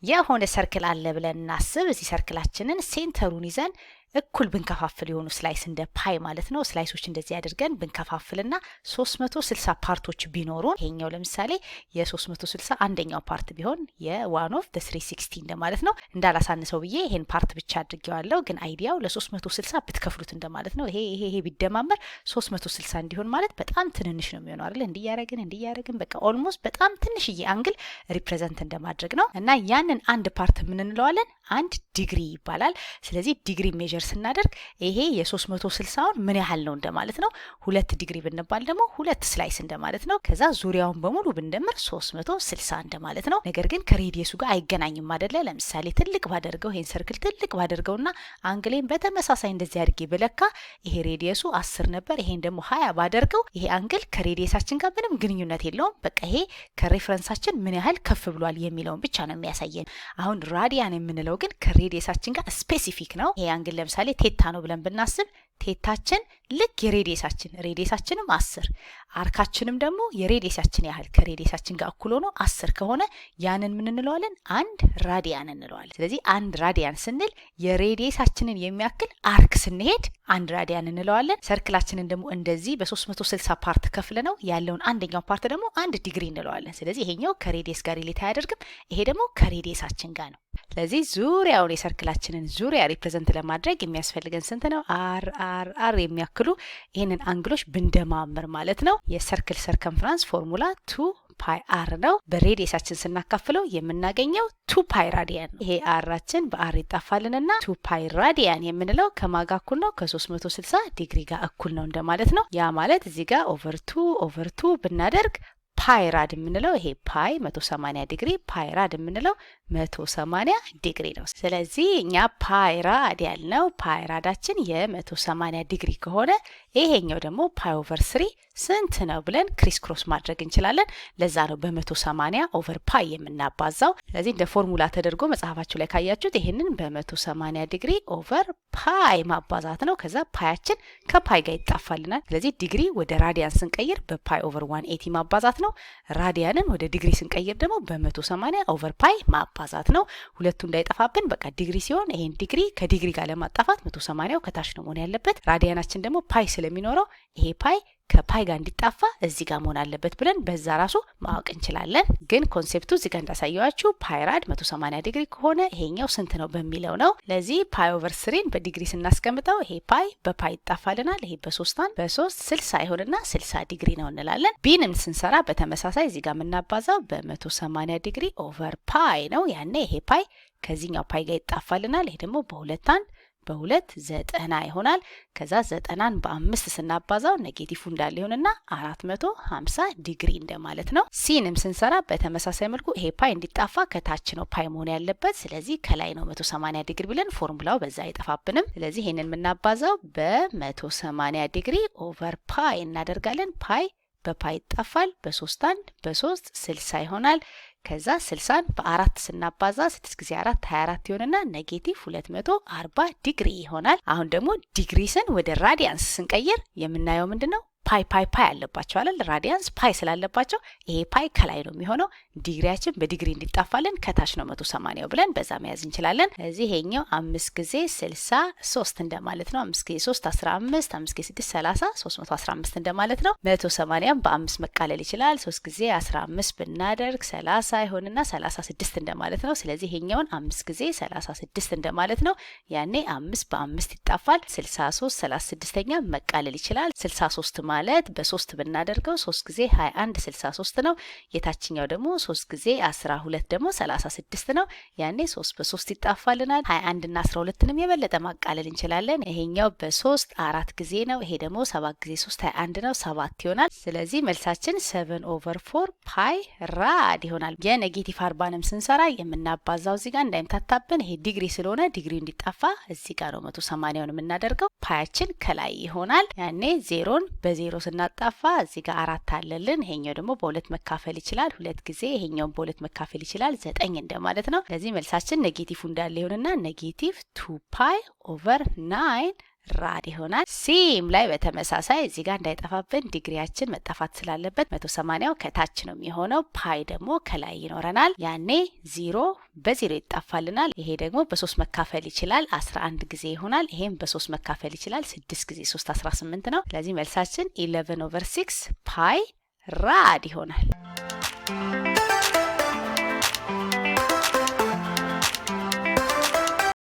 የሆነ ሰርክል አለ ብለን እናስብ። እዚህ ሰርክላችንን ሴንተሩን ይዘን እኩል ብንከፋፍል የሆኑ ስላይስ እንደ ፓይ ማለት ነው ስላይሶች እንደዚህ አድርገን ብንከፋፍልና 360 ፓርቶች ቢኖሩን ይሄኛው ለምሳሌ የ360 አንደኛው ፓርት ቢሆን የ1 ኦፍ the 360 እንደማለት ነው። እንዳላሳንሰው ብዬ ይሄን ፓርት ብቻ አድርጌዋለሁ፣ ግን አይዲያው ለ360 ብትከፍሉት እንደማለት ነው። ይሄ ቢደማመር 360 እንዲሆን ማለት በጣም ትንንሽ ነው የሚሆነው አይደል? እንዲያረግን በቃ ኦልሞስት በጣም ትንሽዬ አንግል ሪፕሬዘንት እንደማድረግ ነው። እና ያንን አንድ ፓርት ምን እንለዋለን? አንድ ዲግሪ ይባላል። ስለዚህ ዲግሪ ሜዠር ስናደርግ ይሄ የ360ውን ምን ያህል ነው እንደማለት ነው። 2 ዲግሪ ብንባል ደግሞ 2 ስላይስ እንደማለት ነው። ከዛ ዙሪያውን በሙሉ ብንደምር 360 እንደማለት ነው። ነገር ግን ከሬዲየሱ ጋር አይገናኝም አይደለ? ለምሳሌ ትልቅ ባደርገው ይሄን ሰርክል ትልቅ ባደርገውና አንግሌን በተመሳሳይ እንደዚህ አድርጌ በለካ ይሄ ሬዲየሱ 10 ነበር፣ ይሄን ደግሞ 20 ባደርገው ይሄ አንግል ከሬዲየሳችን ጋር ምንም ግንኙነት የለውም። በቃ ይሄ ከሬፈረንሳችን ምን ያህል ከፍ ብሏል የሚለውን ብቻ ነው የሚያሳየን። አሁን ራዲያን የምንለው ግን ከሬዲየሳችን ጋር ስፔሲፊክ ነው። ይሄ አንግል ለምሳሌ ቴታ ነው ብለን ብናስብ ቴታችን ልክ የሬዲየሳችንም 10 አርካችንም ደግሞ የሬዲየሳችን ያህል ከሬዲየሳችን ጋር እኩል ሆኖ 10 ከሆነ ያንን ምን እንለዋለን? አንድ ራዲያን እንለዋለን። ስለዚህ አንድ ራዲያን ስንል የሬዲየሳችንን የሚያክል አርክ ስንሄድ አንድ ራዲያን እንለዋለን። ሰርክላችንን ደግሞ እንደዚህ በ360 ፓርት ከፍለ ነው ያለውን አንደኛው ፓርት ደግሞ አንድ ዲግሪ እንለዋለን። ስለዚህ ይሄኛው ከሬዲየስ ጋር ሪሌት አያደርግም፣ ይሄ ደግሞ ከሬዲየሳችን ጋር ነው። ስለዚህ ዙሪያውን የሰርክላችንን ዙሪያ ሪፕሬዘንት ለማድረግ የሚያስፈልገን ስንት ነው? አር የሚያክሉ ይህንን አንግሎች ብንደማምር ማለት ነው። የሰርክል ሰርከምፍራንስ ፎርሙላ 2 ፓይ አር ነው። በሬዲየሳችን ስናካፍለው የምናገኘው 2 ፓይ ራዲያን። ይሄ አራችን በአር ይጣፋልንና 2 ፓይ ራዲያን የምንለው ከማጋ እኩል ነው? ከ360 ዲግሪ ጋር እኩል ነው እንደማለት ነው። ያ ማለት እዚህ ጋር ኦቨር 2 ብናደርግ ፓይ ራድ የምንለው ይሄ ፓይ 180 ዲግሪ ፓይ ራድ የምንለው 180 ዲግሪ ነው። ስለዚህ እኛ ፓይ ራድ ያልነው ፓይ ራዳችን የ180 ዲግሪ ከሆነ ይሄኛው ደግሞ ፓይ ኦቨር 3 ስንት ነው ብለን ክሪስ ክሮስ ማድረግ እንችላለን። ለዛ ነው በ180 ኦቨር ፓይ የምናባዛው። ስለዚህ እንደ ፎርሙላ ተደርጎ መጽሐፋችሁ ላይ ካያችሁት ይሄንን በ180 ዲግሪ ኦቨር ፓይ ማባዛት ነው። ከዛ ፓያችን ከፓይ ጋር ይጣፋልናል። ስለዚህ ዲግሪ ወደ ራዲያን ስንቀይር በፓይ ኦቨር 180 ማባዛት ነው። ራዲያንን ወደ ዲግሪ ስንቀይር ደግሞ በ180 ኦቨር ፓይ ማባዛት ነው። ሁለቱ እንዳይጠፋብን በቃ ዲግሪ ሲሆን ይሄን ዲግሪ ከዲግሪ ጋር ለማጣፋት 180ው ከታች ነው መሆን ያለበት። ራዲያናችን ደግሞ ፓይ ስለሚኖረው ይሄ ፓይ ከፓይ ጋር እንዲጣፋ እዚህ ጋር መሆን አለበት ብለን በዛ ራሱ ማወቅ እንችላለን። ግን ኮንሴፕቱ እዚህ ጋር እንዳሳየዋችሁ ፓይ ራድ 180 ዲግሪ ከሆነ ይሄኛው ስንት ነው በሚለው ነው። ለዚህ ፓይ ኦቨር 3 በዲግሪ ስናስቀምጠው ይሄ ፓይ በፓይ ይጣፋልናል። ይሄ በ3 60 ይሆንና 60 ዲግሪ ነው እንላለን። ቢንም ስንሰራ በተመሳሳይ እዚህ ጋር የምናባዛው በ180 ዲግሪ ኦቨር ፓይ ነው። ያኔ ይሄ ፓይ ከዚህኛው ፓይ ጋር ይጣፋልናል። ይሄ ደግሞ በሁለት 90 ይሆናል። ከዛ 90ን በ5 ስናባዛው ኔጌቲቭ እንዳለ ይሆንና 450 ዲግሪ እንደማለት ነው። ሲንም ስንሰራ በተመሳሳይ መልኩ ይሄ ፓይ እንዲጣፋ ከታች ነው ፓይ መሆን ያለበት። ስለዚህ ከላይ ነው 180 ዲግሪ ብለን ፎርሙላው በዛ አይጠፋብንም። ስለዚህ ይሄንን የምናባዛው በ180 ዲግሪ ኦቨር ፓይ እናደርጋለን። ፓይ በፓይ ይጣፋል። በ3 60 ይሆናል። ከዛ 60ን በ4 ስናባዛ 6 ጊዜ 4 24 ይሆንና ኔጌቲቭ 240 ዲግሪ ይሆናል። አሁን ደግሞ ዲግሪስን ወደ ራዲያንስ ስንቀይር የምናየው ምንድነው? ፓይ አለባቸው አይደል? ራዲያንስ ፓይ ስላለባቸው ይሄ ፓይ ከላይ ነው የሚሆነው። ዲግሪያችን በዲግሪ እንዲጣፋልን ከታች ነው 180 ብለን በዛ መያዝ እንችላለን። ስለዚህ ይሄኛው 5 ጊዜ 63 እንደማለት ነው። 5 ጊዜ 3 15፣ 5 ጊዜ 6 30፣ 315 እንደማለት ነው። 180 በ5 መቃለል ይችላል። 3 ጊዜ 15 ብናደርግ 30 ይሆንና 36 እንደማለት ነው። ስለዚህ ይሄኛውን 5 ጊዜ 36 እንደማለት ነው። ያኔ 5 በ5 ይጣፋል። 63 36ኛ መቃለል ይችላል። 63 ማለት በ3 ብናደርገው 3 ጊዜ 21 63 ነው። የታችኛው ደግሞ 3 ጊዜ 12 ደግሞ 36 ነው። ያኔ 3 በ3 ይጣፋልናል። 21 እና 12ንም የበለጠ ማቃለል እንችላለን። ይሄኛው በ3 4 ጊዜ ነው። ይሄ ደግሞ 7 ጊዜ 3 21 ነው፣ 7 ይሆናል። ስለዚህ መልሳችን 7 ኦቨር 4 ፓይ ራድ ይሆናል። የኔጌቲቭ 40ንም ስንሰራ የምናባዛው እዚህ ጋር እንዳይምታታብን ይሄ ዲግሪ ስለሆነ ዲግሪው እንዲጣፋ እዚህ ጋር ነው 180ውን የምናደርገው። ፓያችን ከላይ ይሆናል። ያኔ ዜሮን በዜሮ ስናጣፋ እዚህ ጋር 4 አለልን። ይሄኛው ደግሞ በ2 መካፈል ይችላል 2 ጊዜ፣ ይሄኛው በ2 መካፈል ይችላል 9 እንደማለት ነው። ስለዚህ መልሳችን ኔጌቲቭ እንዳለ ይሆንና ኔጌቲቭ 2 ፓይ ኦቨር 9 ራድ ይሆናል። ሲም ላይ በተመሳሳይ እዚህ ጋር እንዳይጠፋብን ዲግሪያችን መጠፋት ስላለበት 180ው ከታች ነው የሚሆነው። ፓይ ደግሞ ከላይ ይኖረናል። ያኔ 0 በ0 ይጣፋልናል። ይሄ ደግሞ በ3 መካፈል ይችላል 11 ጊዜ ይሆናል። ይሄም በ3 መካፈል ይችላል 6 ጊዜ 3 18 ነው። ስለዚህ መልሳችን 11/6 ፓይ ራድ ይሆናል።